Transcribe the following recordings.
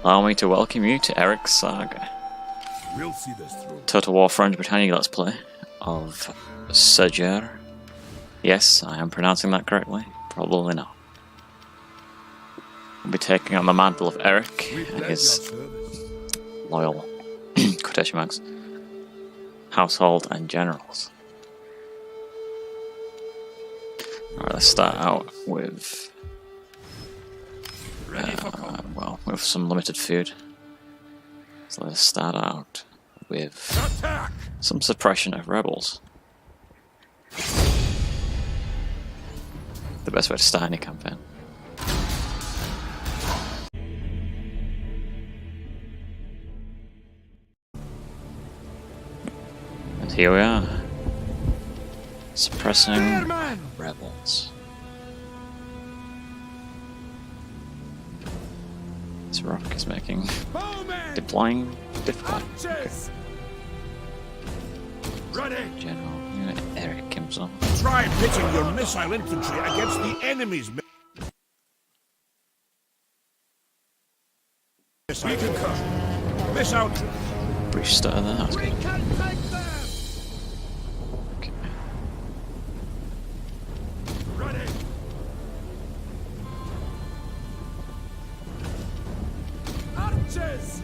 Allow me to welcome you to Eirik Saga. We'll see this through. Total War Friends Britannia Let's Play of Saga. Yes, I am pronouncing that correctly. Probably not. I'll be taking on the mantle of Eirik and his loyal quotation marks household and generals. Alright, let's start out with well, with some limited food. So let's start out with some suppression of rebels. The best way to start any campaign. And here we are, suppressing rebels. This rock is making deploying difficult. Okay. General Eirik himself. Try pitting your missile infantry against the enemy's missile. We concur. Missile. Brief start there. That's good. Okay. Ready. Archers.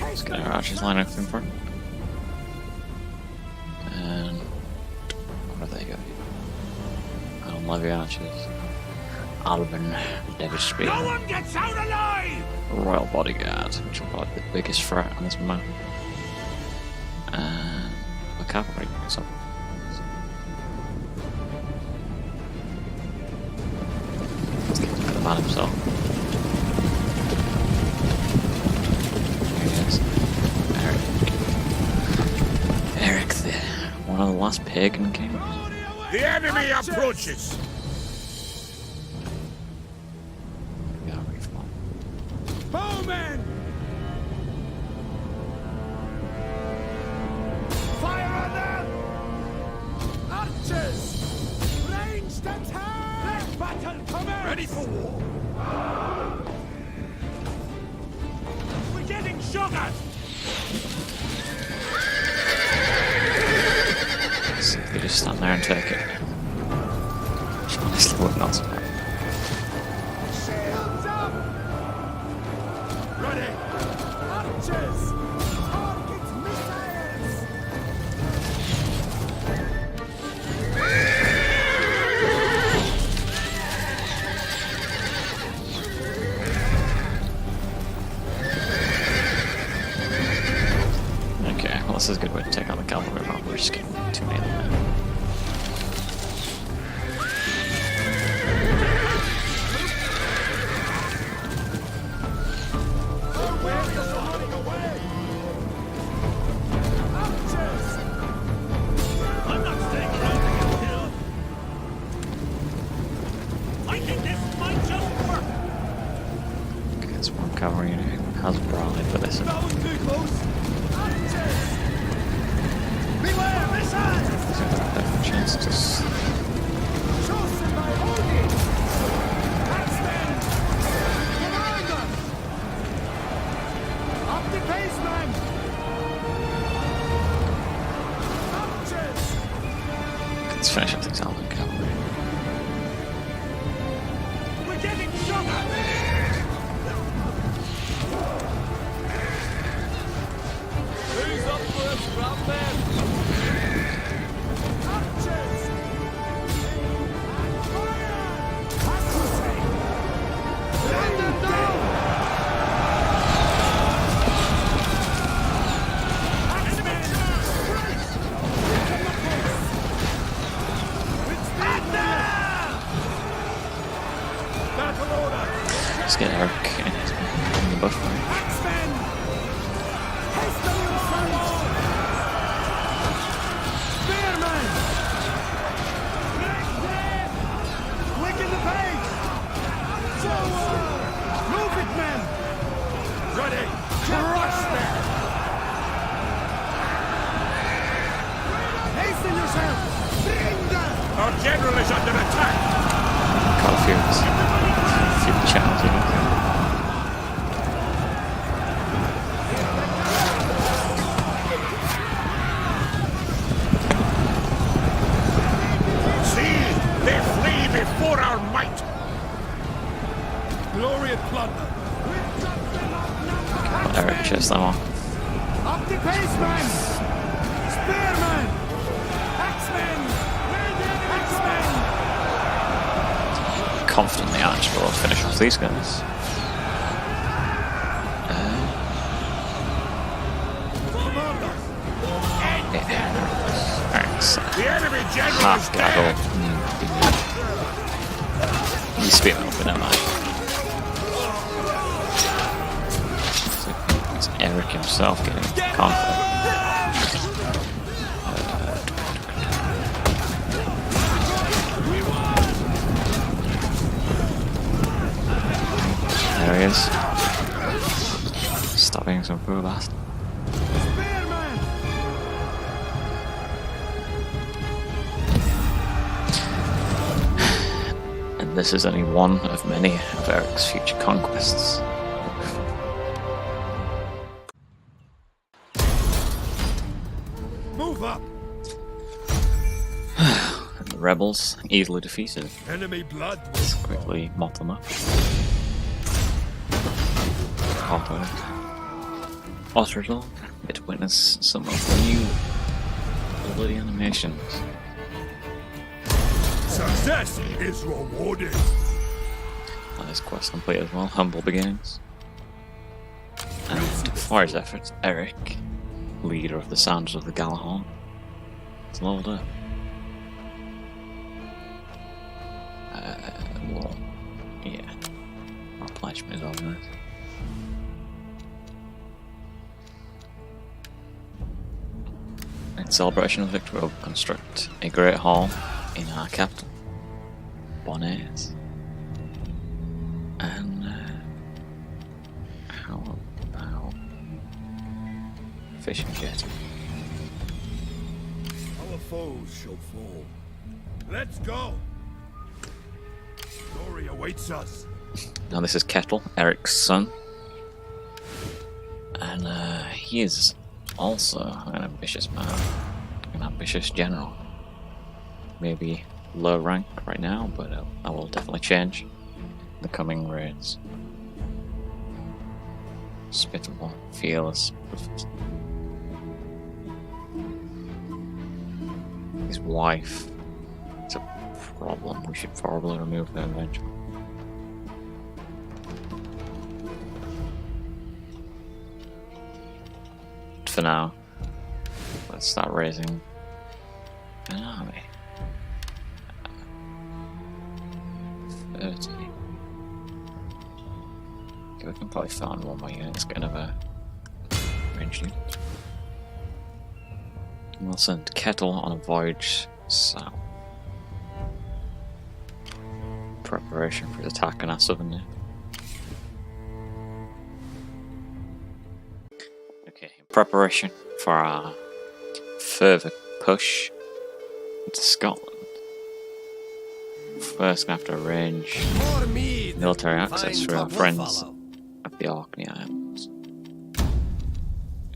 Let's get our archers line up in front. And where are they going? I'll love your archers. Alban, David Spear. No one gets out alive! Royal Bodyguard, which will probably be the biggest threat on this map. And the cavalry, so. Let's get the man himself. Here he is. Eirik This, one of the last pagan kings. The enemy approaches! Bowmen! Fire on them! Archers! Ranged attack! Let battle commence! Ready for war! We're getting shot at! So if they just stand there and take it. Which honestly would not surprise. Shields up! Ready! Archers! Target missiles! Okay, well this is a good way to take on the cavalry, but we're just getting too many of them now. Okay, there's one cavalry unit who has bride for this. Chance to let's finish up things out with cavalry. We're getting shot at! Who's up first, grab them! Archers! And fire! Accuracy! Land them down! Axemen! Christ! Battle order! Let's get Eirik in the bush fight. Axemen! Hasten in front! finish them off. Up the pace, man! Spearman! Axemen! Axemen! Confident the archer will finish off these guys. The enemy general Half is gaggle. dead! You spear me up, but never mind. It's Eirik himself getting conflict. There he is. Stop being so poor bastard. Spearman! And this is only one of many of Eirik's future conquests. Move up! And the rebels, easily defeated, Enemy blood will let's flow. quickly mop them up. Ottertal, get to witness some of the new bloody animations. Success is rewarded. That is quest complete as well, humble beginnings. And for his efforts, Eirik, leader of the Sounders of the Galahorn, is leveled up. Well, yeah, our pledgement is organised. In celebration of victory, we'll construct a great hall in our capital, Bonnet. And how about fishing jetty? Our foes shall fall. Let's go! Glory awaits us. Now this is Kettle, Eric's son, and he is also an ambitious man, an ambitious general. Maybe low rank right now, but that will definitely change in the coming raids. Spittable, fearless. His wife. It's a problem. We should probably remove her eventually. For now, let's start raising an army. 30. Okay, we can probably find one more unit. It's kind of a range unit. And we'll send Kettle on a voyage south. Preparation for his attack on our southern near. Okay, in preparation for our further push into Scotland. First, gonna have to arrange military access for our friends at the Orkney Islands.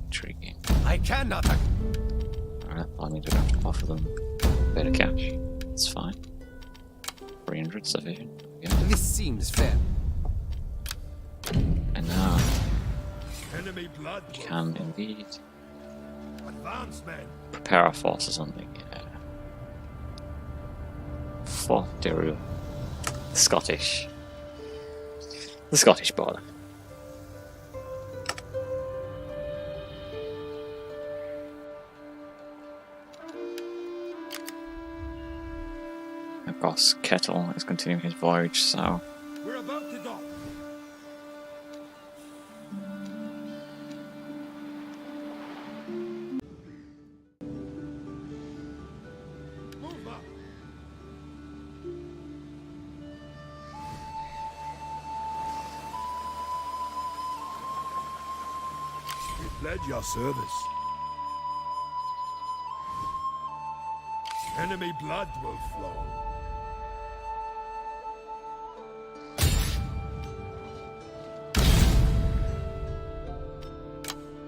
Intriguing. I cannot. Alright, I need to have to offer them a bit of cash. It's fine. 300 sufficient. Yeah. This seems fair. And now Enemy blood we will can flow. indeed Advance, men. prepare our forces on the Fort de Rue, the Scottish border. Of course, Kettle is continuing his voyage south. We're about to dock. Move up. We pledge your service. Enemy blood will flow.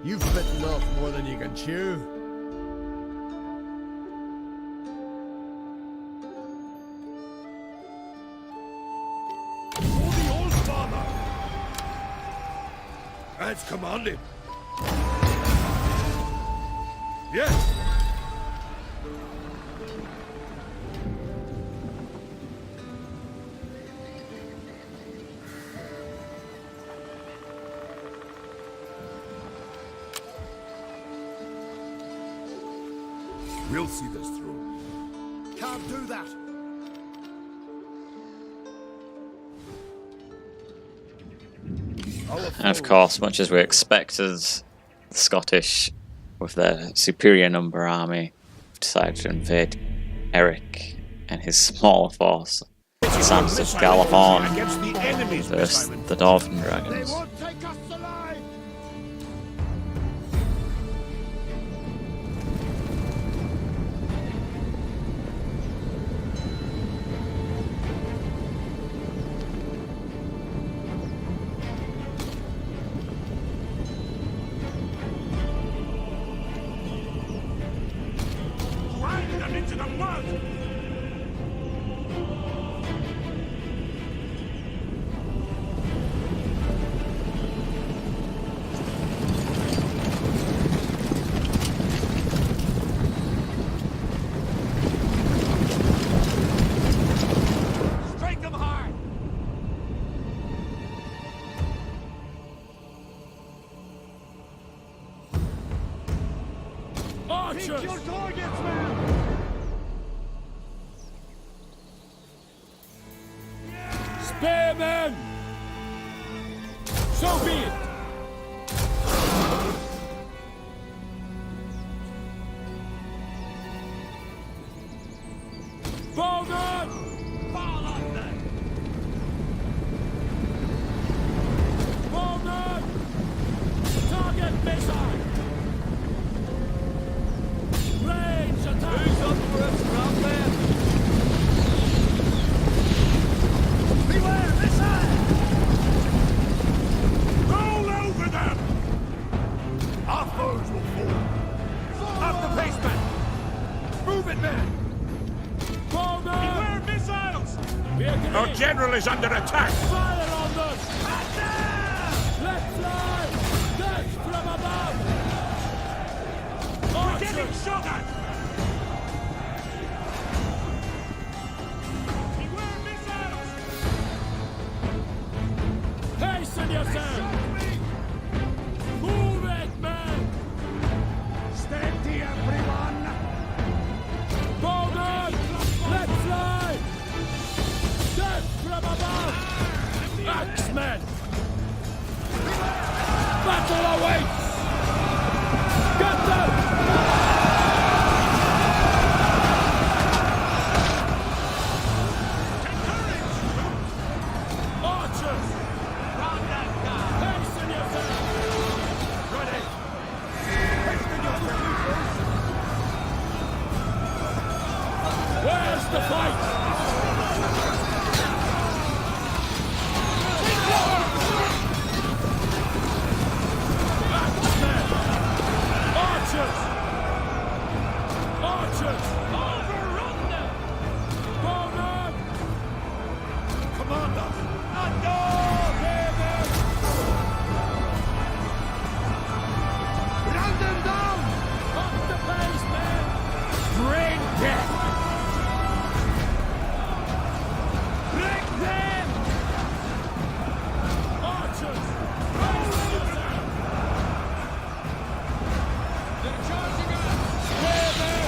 You've bitten off more than you can chew. For the old father! As commanded. We'll see this through. Can't do that. And of course, much as we expected, the Scottish, with their superior number army, decided to invade Eirik and his smaller force. Sans of Galahorn versus the Dwarven They Dragons. won't take us alive. Grind them into the mud. Strike them hard. Archers! Pick your targets, man! Spearmen! So be it! Bowman! Fall on them! Bowman! Target missile! Range attack! Who's up for us from there? Beware, missile! Roll over them! Our foes will fall! Up the pace, man! Move it, man! Beware missiles! Our general is under attack! Fire on them! Let's fly! Death from above! We're getting shot at! Beware missiles! Hasten yourself! Move it, man! Steady, everyone! Bowman! Let's fly! Death from above! Axemen! Battle awaits! Get them! Archers! Round that guy! Hasten yourself! Ready! Hasten yourself! Where's the fight? Axemen! Archers! Archers! Overrun them! Bowman! Commander! Under! Run them down! Up the pace, men! Bring death! Bring them! Archers! They're charging us! Spare them!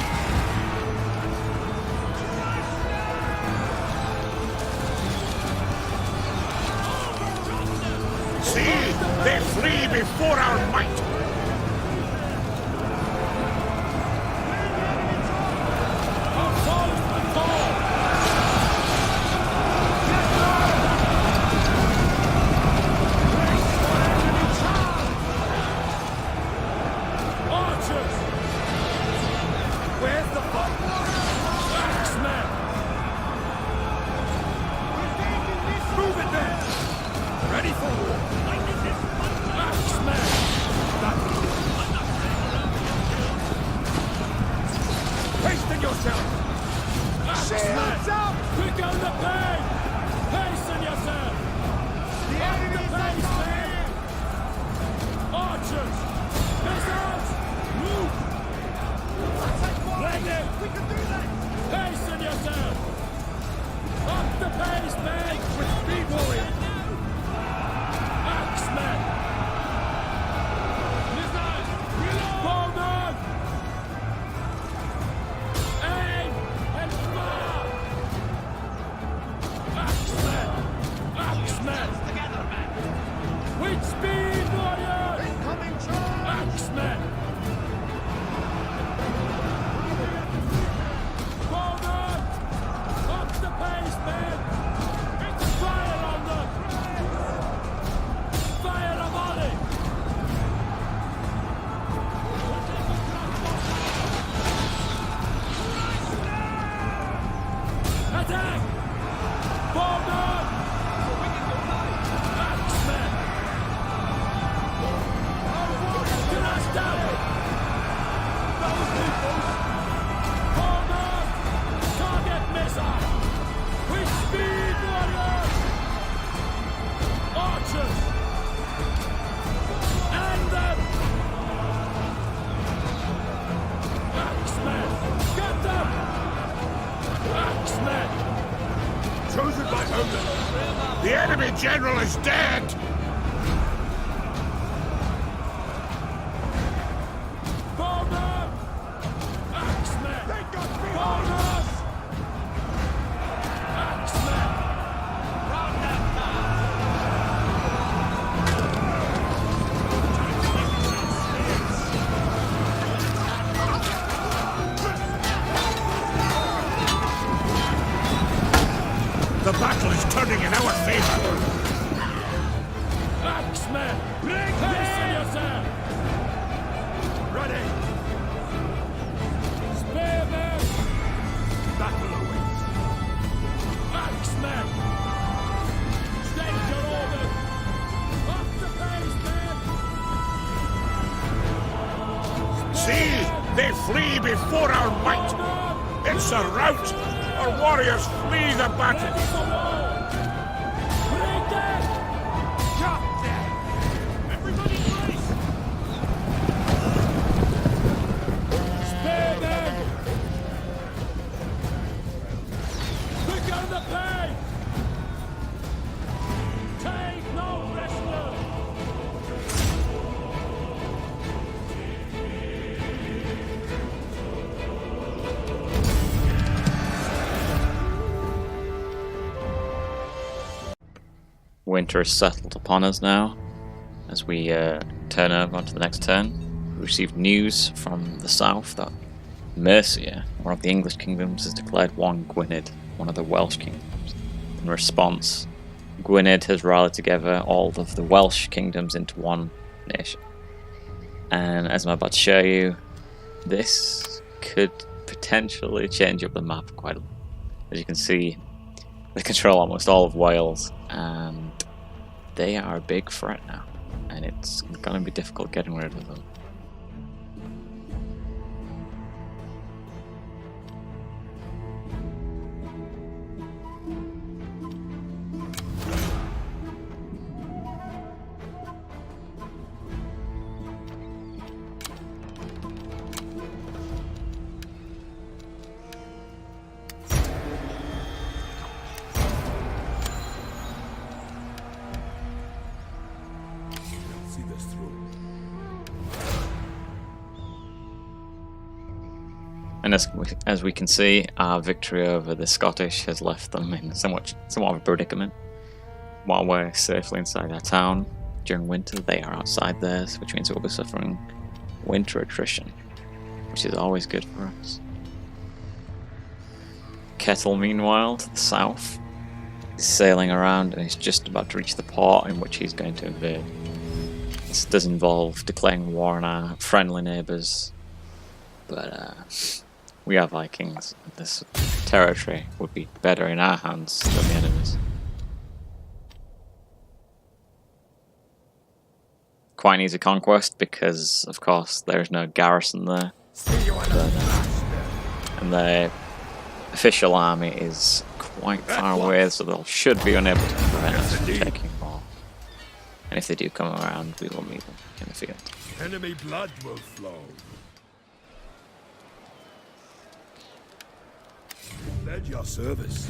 See, they flee before our might. Our foes will fall! Archers! Where's the fight? Axemen! Move it then! Ready for war! Axemen! Hasten yourself! Shields up! Quick on the pain! Hasten yourself! The enemy's pace, man! Archers! Missiles! Move! Ready! We can do that! Hasten yourself! Up the pace, man! With speed, warrior! Axemen! Missiles! Reload! Bowman! The enemy general is dead! Hold them! Axemen! They got behind us! Axemen! Round them The battle is turning in our favor! Axemen! Bring hasten yourself! Ready! Spearmen! Battle awaits! Axemen! State your orders! Up the pace, men! See! They flee before our might! It's a rout! Our warriors flee the battle! Ready for war! Bring them! Cut them! Everybody brace! Spearmen! Quicker the pace! Take no prisoners! Winter is settled upon us now. As we turn over onto the next turn, we received news from the south that Mercia, one of the English kingdoms, has declared war on Gwynedd, one of the Welsh kingdoms. In response, Gwynedd has rallied together all of the Welsh kingdoms into one nation. And as I'm about to show you, this could potentially change up the map quite a lot. As you can see, they control almost all of Wales, and they are a big threat now, and it's going to be difficult getting rid of them. See this through. And as we can see, our victory over the Scottish has left them in somewhat of a predicament. While we're safely inside our town during winter, they are outside theirs, which means we'll be suffering winter attrition, which is always good for us. Kettle, meanwhile, to the south, is sailing around and is just about to reach the port in which he's going to invade. This does involve declaring war on our friendly neighbours, but we are Vikings. This territory would be better in our hands than the enemy's. Quite an easy conquest because, of course, there is no garrison there. And the official army is quite far away, so they should be unable to prevent us from taking more. And if they do come around, we will meet them in the field. Enemy blood will flow. Led your service.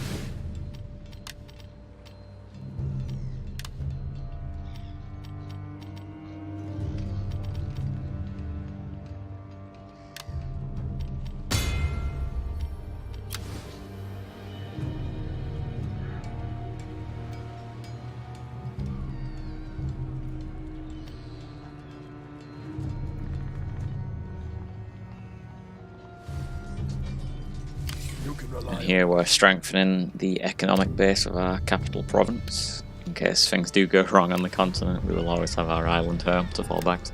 And here we're strengthening the economic base of our capital province. In case things do go wrong on the continent, we will always have our island home to fall back to.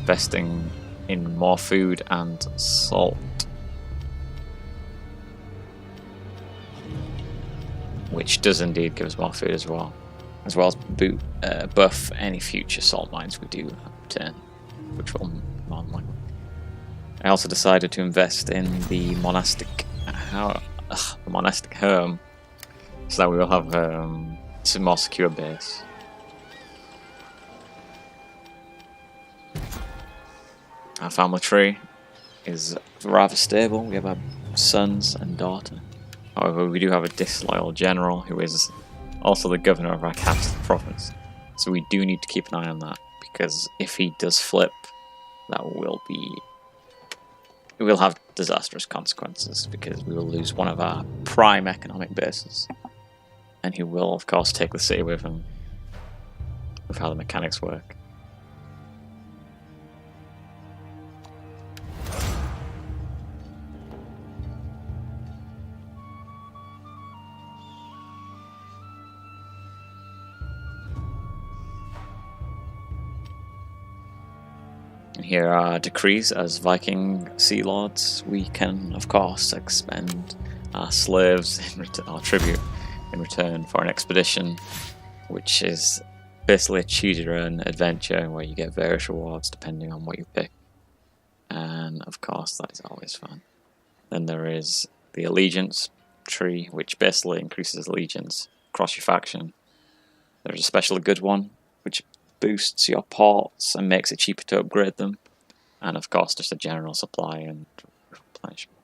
Investing in more food and salt, which does indeed give us more food as well as buff any future salt mines we do obtain, which will more than likely. I also decided to invest in the monastic home, so that we will have a more secure base. Our family tree is rather stable. We have our sons and daughter, However, we do have a disloyal general who is also the governor of our capital province. So we do need to keep an eye on that, because if he does flip, that will be... it will have disastrous consequences, because we will lose one of our prime economic bases. And he will, of course, take the city with him, with how the mechanics work. And here are decrees. As Viking sea lords, we can, of course, expend our slaves, our tribute, in return for an expedition, which is basically a choose-your-own adventure where you get various rewards depending on what you pick. And, of course, that is always fun. Then there is the allegiance tree, which basically increases allegiance across your faction. There's a especially good one, which boosts your ports and makes it cheaper to upgrade them, and of course just a general supply and replenishment.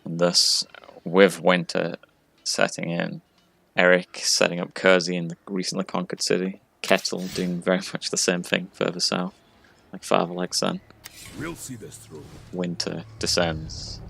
And thus, with winter setting in, Eirik setting up Cozy in the recently conquered city, Kettle doing very much the same thing further south, like father like son. We'll see this through. Winter descends,